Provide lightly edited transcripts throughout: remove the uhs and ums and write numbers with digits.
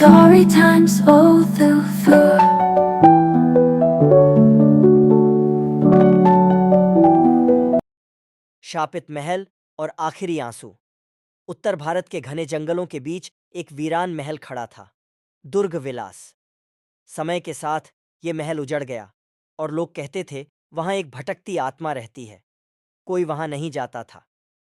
Story times all through. शापित महल और आखिरी आंसू। उत्तर भारत के घने जंगलों के बीच एक वीरान महल खड़ा था, दुर्ग विलास। समय के साथ ये महल उजड़ गया और लोग कहते थे वहां एक भटकती आत्मा रहती है। कोई वहां नहीं जाता था।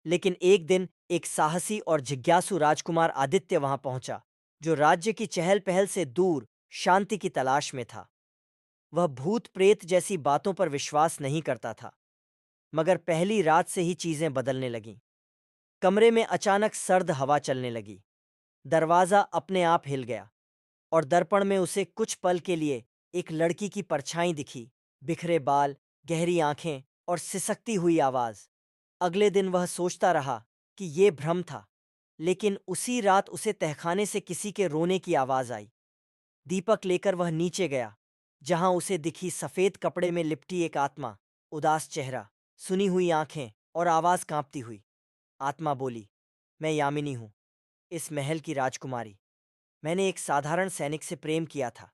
लेकिन एक दिन एक साहसी और जिज्ञासु राजकुमार आदित्य वहां पहुंचा, जो राज्य की चहल पहल से दूर शांति की तलाश में था। वह भूत प्रेत जैसी बातों पर विश्वास नहीं करता था, मगर पहली रात से ही चीजें बदलने लगीं। कमरे में अचानक सर्द हवा चलने लगी। दरवाजा अपने आप हिल गया और दर्पण में उसे कुछ पल के लिए एक लड़की की परछाई दिखी। बिखरे बाल, गहरी आंखें और सिसकती हुई आवाज। अगले दिन वह सोचता रहा कि ये भ्रम था, लेकिन उसी रात उसे तहखाने से किसी के रोने की आवाज आई। दीपक लेकर वह नीचे गया, जहां उसे दिखी सफेद कपड़े में लिपटी एक आत्मा। उदास चेहरा, सुनी हुई आंखें और आवाज कांपती हुई। आत्मा बोली, मैं यामिनी हूं, इस महल की राजकुमारी। मैंने एक साधारण सैनिक से प्रेम किया था,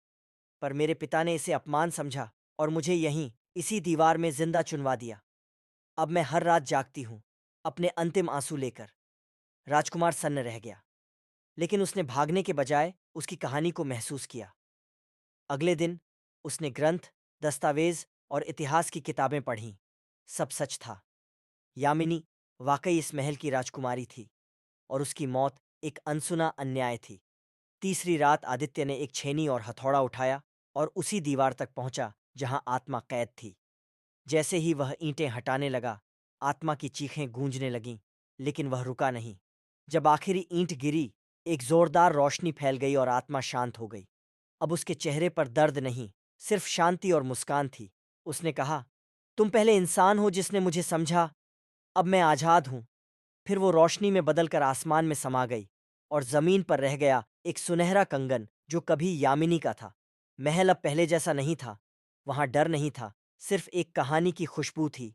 पर मेरे पिता ने इसे अपमान समझा और मुझे यहीं इसी दीवार में जिंदा चुनवा दिया। अब मैं हर रात जागती हूं, अपने अंतिम आंसू लेकर। राजकुमार सन्न रह गया, लेकिन उसने भागने के बजाय उसकी कहानी को महसूस किया। अगले दिन उसने ग्रंथ, दस्तावेज और इतिहास की किताबें पढ़ीं। सब सच था। यामिनी वाकई इस महल की राजकुमारी थी, और उसकी मौत एक अनसुना अन्याय थी। तीसरी रात आदित्य ने एक छेनी और हथौड़ा उठाया और उसी दीवार तक पहुंचा जहां आत्मा कैद थी। जैसे ही वह ईंटें हटाने लगा, आत्मा की चीखें गूंजने लगीं, लेकिन वह रुका नहीं। जब आखिरी ईंट गिरी, एक जोरदार रोशनी फैल गई और आत्मा शांत हो गई। अब उसके चेहरे पर दर्द नहीं, सिर्फ शांति और मुस्कान थी। उसने कहा, तुम पहले इंसान हो जिसने मुझे समझा, अब मैं आजाद हूं। फिर वो रोशनी में बदलकर आसमान में समा गई और जमीन पर रह गया एक सुनहरा कंगन जो कभी यामिनी का था। महल अब पहले जैसा नहीं था। वहां डर नहीं था, सिर्फ एक कहानी की खुशबू थी,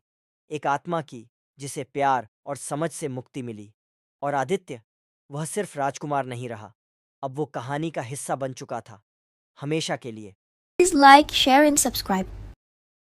एक आत्मा की जिसे प्यार और समझ से मुक्ति मिली। और आदित्य, वह सिर्फ राजकुमार नहीं रहा, अब वो कहानी का हिस्सा बन चुका था, हमेशा के लिए। Please like, share, and subscribe.